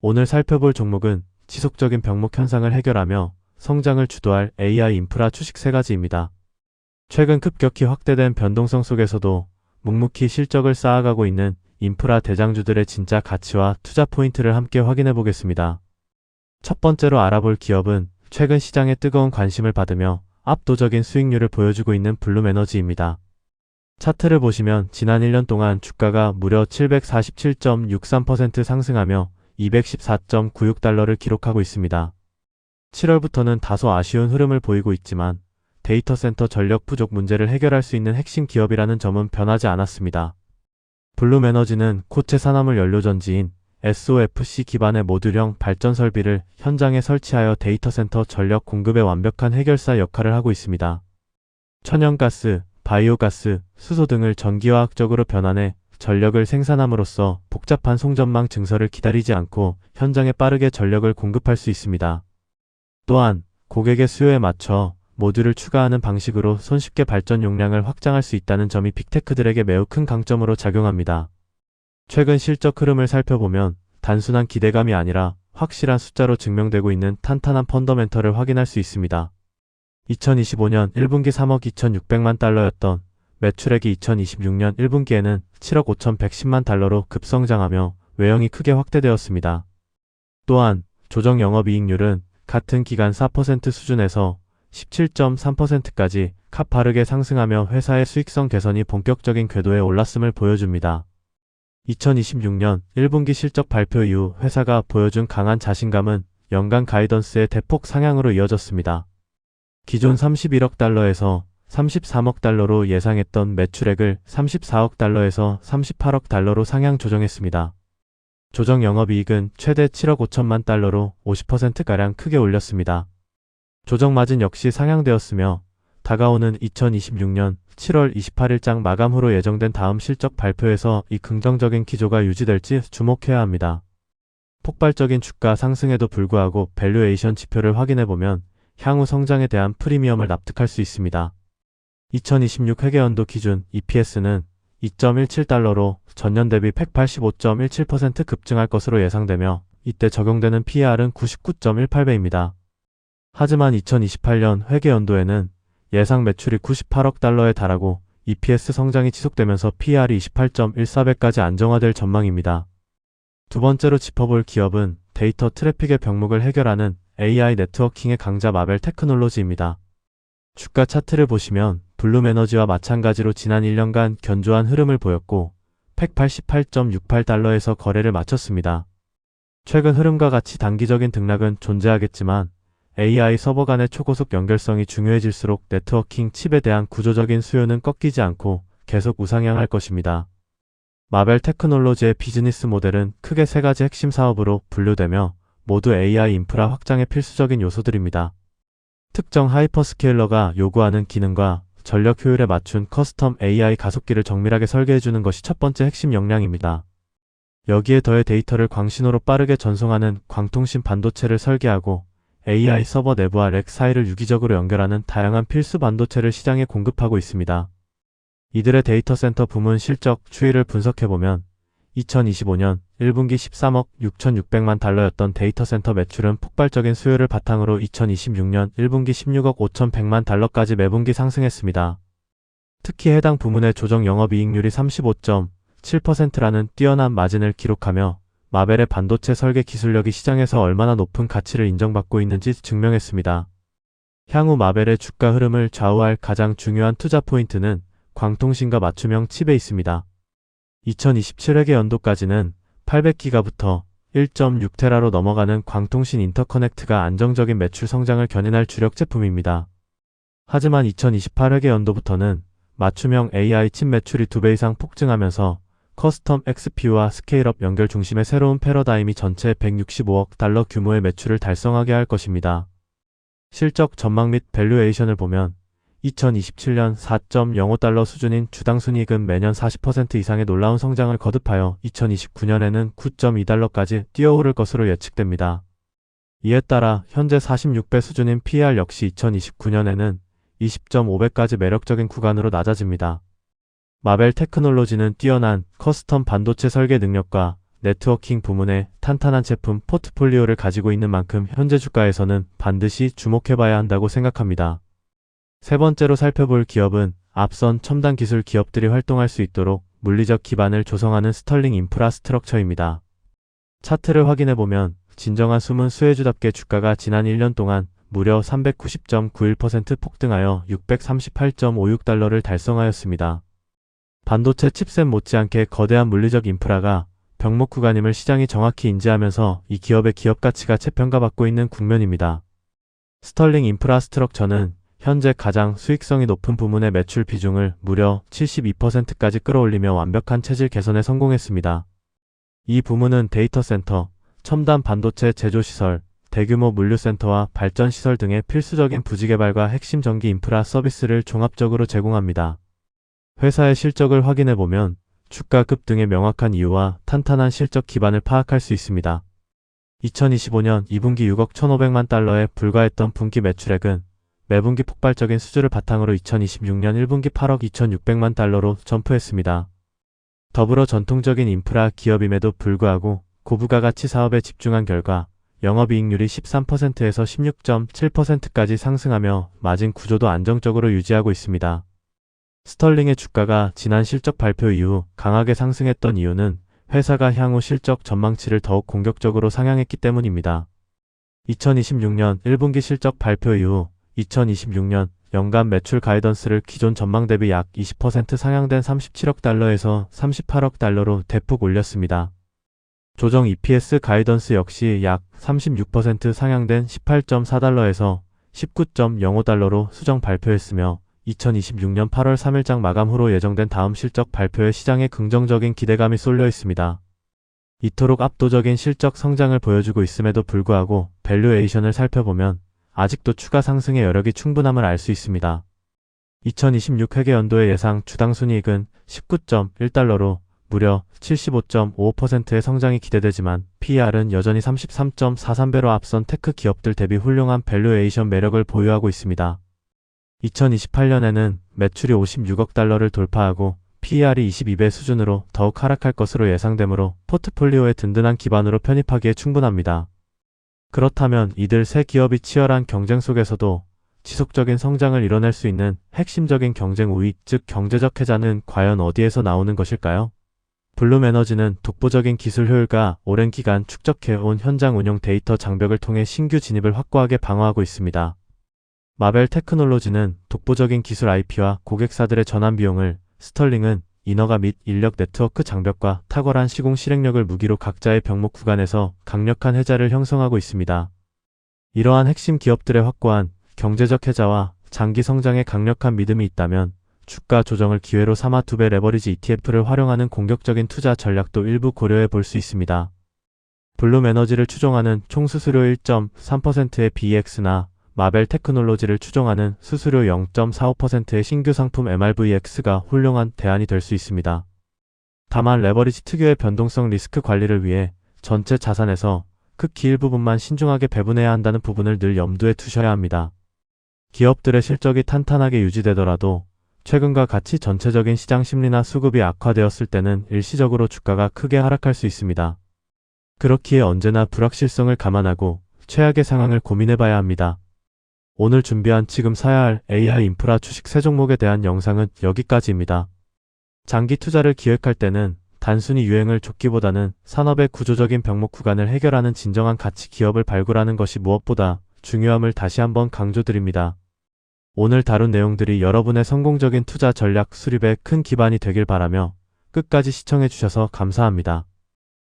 오늘 살펴볼 종목은 지속적인 병목 현상을 해결하며 성장을 주도할 AI 인프라 주식 3가지입니다. 최근 급격히 확대된 변동성 속에서도 묵묵히 실적을 쌓아가고 있는 인프라 대장주들의 진짜 가치와 투자 포인트를 함께 확인해 보겠습니다. 첫 번째로 알아볼 기업은 최근 시장에 뜨거운 관심을 받으며 압도적인 수익률을 보여주고 있는 블룸에너지입니다. 차트를 보시면 지난 1년 동안 주가가 무려 747.63% 상승하며 214.96달러를 기록하고 있습니다. 7월부터는 다소 아쉬운 흐름을 보이고 있지만 데이터 센터 전력 부족 문제를 해결할 수 있는 핵심 기업이라는 점은 변하지 않았습니다. 블룸에너지는 고체 산화물 연료전지인 SOFC 기반의 모듈형 발전 설비를 현장에 설치하여 데이터 센터 전력 공급의 완벽한 해결사 역할을 하고 있습니다. 천연가스, 바이오가스, 수소 등을 전기화학적으로 변환해 전력을 생산함으로써 복잡한 송전망 증설을 기다리지 않고 현장에 빠르게 전력을 공급할 수 있습니다. 또한 고객의 수요에 맞춰 모듈을 추가하는 방식으로 손쉽게 발전 용량을 확장할 수 있다는 점이 빅테크들에게 매우 큰 강점으로 작용합니다. 최근 실적 흐름을 살펴보면 단순한 기대감이 아니라 확실한 숫자로 증명되고 있는 탄탄한 펀더멘털을 확인할 수 있습니다. 2025년 1분기 3억 2,600만 달러였던 매출액이 2026년 1분기에는 7억 5,110만 달러로 급성장하며 외형이 크게 확대되었습니다. 또한 조정 영업이익률은 같은 기간 4% 수준에서 17.3%까지 가파르게 상승하며 회사의 수익성 개선이 본격적인 궤도에 올랐음을 보여줍니다. 2026년 1분기 실적 발표 이후 회사가 보여준 강한 자신감은 연간 가이던스의 대폭 상향으로 이어졌습니다. 기존 31억 달러에서 33억 달러로 예상했던 매출액을 34억 달러에서 38억 달러로 상향 조정했습니다. 조정 영업이익은 최대 7억 5천만 달러로 50%가량 크게 올렸습니다. 조정 마진 역시 상향되었으며 다가오는 2026년 7월 28일장 마감 후로 예정된 다음 실적 발표에서 이 긍정적인 기조가 유지될지 주목해야 합니다. 폭발적인 주가 상승에도 불구하고 밸류에이션 지표를 확인해보면 향후 성장에 대한 프리미엄을 납득할 수 있습니다. 2026 회계연도 기준 EPS는 2.17달러로 전년 대비 185.17% 급증할 것으로 예상되며 이때 적용되는 PER은 99.18배입니다. 하지만 2028년 회계연도에는 예상 매출이 98억 달러에 달하고 EPS 성장이 지속되면서 PER이 28.14배까지 안정화될 전망입니다. 두 번째로 짚어볼 기업은 데이터 트래픽의 병목을 해결하는 AI 네트워킹의 강자 마벨 테크놀로지입니다. 주가 차트를 보시면 블룸에너지와 마찬가지로 지난 1년간 견조한 흐름을 보였고 188.68달러에서 거래를 마쳤습니다. 최근 흐름과 같이 단기적인 등락은 존재하겠지만 AI 서버 간의 초고속 연결성이 중요해질수록 네트워킹 칩에 대한 구조적인 수요는 꺾이지 않고 계속 우상향할 것입니다. 마벨 테크놀로지의 비즈니스 모델은 크게 3가지 핵심 사업으로 분류되며 모두 AI 인프라 확장의 필수적인 요소들입니다. 특정 하이퍼스케일러가 요구하는 기능과 전력 효율에 맞춘 커스텀 AI 가속기를 정밀하게 설계해주는 것이 첫 번째 핵심 역량입니다. 여기에 더해 데이터를 광신호로 빠르게 전송하는 광통신 반도체를 설계하고 AI 서버 내부와 렉 사이를 유기적으로 연결하는 다양한 필수 반도체를 시장에 공급하고 있습니다. 이들의 데이터 센터 부문 실적 추이를 분석해보면 2025년 1분기 13억 6,600만 달러였던 데이터 센터 매출은 폭발적인 수요를 바탕으로 2026년 1분기 16억 5,100만 달러까지 매분기 상승했습니다. 특히 해당 부문의 조정 영업이익률이 35.7%라는 뛰어난 마진을 기록하며 마벨의 반도체 설계 기술력이 시장에서 얼마나 높은 가치를 인정받고 있는지 증명했습니다. 향후 마벨의 주가 흐름을 좌우할 가장 중요한 투자 포인트는 광통신과 맞춤형 칩에 있습니다. 2027 회계연도까지는 800기가부터 1.6테라로 넘어가는 광통신 인터커넥트가 안정적인 매출 성장을 견인할 주력 제품입니다. 하지만 2028 회계연도부터는 맞춤형 AI 칩 매출이 2배 이상 폭증하면서 커스텀 XPU와 스케일업 연결 중심의 새로운 패러다임이 전체 165억 달러 규모의 매출을 달성하게 할 것입니다. 실적 전망 및 밸류에이션을 보면 2027년 4.05달러 수준인 주당 순이익은 매년 40% 이상의 놀라운 성장을 거듭하여 2029년에는 9.2달러까지 뛰어오를 것으로 예측됩니다. 이에 따라 현재 46배 수준인 PER 역시 2029년에는 20.5배까지 매력적인 구간으로 낮아집니다. 마벨 테크놀로지는 뛰어난 커스텀 반도체 설계 능력과 네트워킹 부문에 탄탄한 제품 포트폴리오를 가지고 있는 만큼 현재 주가에서는 반드시 주목해봐야 한다고 생각합니다. 세 번째로 살펴볼 기업은 앞선 첨단 기술 기업들이 활동할 수 있도록 물리적 기반을 조성하는 스털링 인프라스트럭처입니다. 차트를 확인해보면 진정한 숨은 수혜주답게 주가가 지난 1년 동안 무려 390.91% 폭등하여 638.56달러를 달성하였습니다. 반도체 칩셋 못지않게 거대한 물리적 인프라가 병목 구간임을 시장이 정확히 인지하면서 이 기업의 기업 가치가 재평가받고 있는 국면입니다. 스털링 인프라스트럭처는 현재 가장 수익성이 높은 부문의 매출 비중을 무려 72%까지 끌어올리며 완벽한 체질 개선에 성공했습니다. 이 부문은 데이터 센터, 첨단 반도체 제조시설, 대규모 물류센터와 발전시설 등의 필수적인 부지개발과 핵심 전기 인프라 서비스를 종합적으로 제공합니다. 회사의 실적을 확인해보면 주가 급등의 명확한 이유와 탄탄한 실적 기반을 파악할 수 있습니다. 2025년 2분기 6억 1,500만 달러에 불과했던 분기 매출액은 매분기 폭발적인 수주를 바탕으로 2026년 1분기 8억 2,600만 달러로 점프했습니다. 더불어 전통적인 인프라 기업임에도 불구하고 고부가가치 사업에 집중한 결과 영업이익률이 13%에서 16.7%까지 상승하며 마진 구조도 안정적으로 유지하고 있습니다. 스털링의 주가가 지난 실적 발표 이후 강하게 상승했던 이유는 회사가 향후 실적 전망치를 더욱 공격적으로 상향했기 때문입니다. 2026년 1분기 실적 발표 이후 2026년 연간 매출 가이던스를 기존 전망 대비 약 20% 상향된 37억 달러에서 38억 달러로 대폭 올렸습니다. 조정 EPS 가이던스 역시 약 36% 상향된 18.4달러에서 19.05달러로 수정 발표했으며 2026년 8월 3일장 마감 후로 예정된 다음 실적 발표에 시장에 긍정적인 기대감이 쏠려 있습니다. 이토록 압도적인 실적 성장을 보여주고 있음에도 불구하고 밸류에이션을 살펴보면 아직도 추가 상승의 여력이 충분함을 알 수 있습니다. 2026 회계연도의 예상 주당순이익은 19.1달러로 무려 75.55%의 성장이 기대되지만 PER은 여전히 33.43배로 앞선 테크 기업들 대비 훌륭한 밸류에이션 매력을 보유하고 있습니다. 2028년에는 매출이 56억 달러를 돌파하고 PER이 22배 수준으로 더욱 하락할 것으로 예상되므로 포트폴리오의 든든한 기반으로 편입하기에 충분합니다. 그렇다면 이들 세 기업이 치열한 경쟁 속에서도 지속적인 성장을 이뤄낼 수 있는 핵심적인 경쟁 우위, 즉 경제적 해자는 과연 어디에서 나오는 것일까요? 블룸에너지는 독보적인 기술 효율과 오랜 기간 축적해온 현장 운용 데이터 장벽을 통해 신규 진입을 확고하게 방어하고 있습니다. 마벨 테크놀로지는 독보적인 기술 IP와 고객사들의 전환 비용을, 스털링은 인허가 및 인력 네트워크 장벽과 탁월한 시공 실행력을 무기로 각자의 병목 구간에서 강력한 해자를 형성하고 있습니다. 이러한 핵심 기업들의 확고한 경제적 해자와 장기 성장에 강력한 믿음이 있다면 주가 조정을 기회로 삼아 2배 레버리지 ETF를 활용하는 공격적인 투자 전략도 일부 고려해 볼 수 있습니다. 블룸에너지를 추종하는 총 수수료 1.3%의 BEX나 마벨 테크놀로지를 추종하는 수수료 0.45%의 신규 상품 MRVX가 훌륭한 대안이 될 수 있습니다. 다만 레버리지 특유의 변동성 리스크 관리를 위해 전체 자산에서 극히 일부분만 신중하게 배분해야 한다는 부분을 늘 염두에 두셔야 합니다. 기업들의 실적이 탄탄하게 유지되더라도 최근과 같이 전체적인 시장 심리나 수급이 악화되었을 때는 일시적으로 주가가 크게 하락할 수 있습니다. 그렇기에 언제나 불확실성을 감안하고 최악의 상황을 고민해봐야 합니다. 오늘 준비한 지금 사야 할 AI 인프라 주식 세 종목에 대한 영상은 여기까지입니다. 장기 투자를 기획할 때는 단순히 유행을 쫓기보다는 산업의 구조적인 병목 구간을 해결하는 진정한 가치 기업을 발굴하는 것이 무엇보다 중요함을 다시 한번 강조드립니다. 오늘 다룬 내용들이 여러분의 성공적인 투자 전략 수립에 큰 기반이 되길 바라며 끝까지 시청해 주셔서 감사합니다.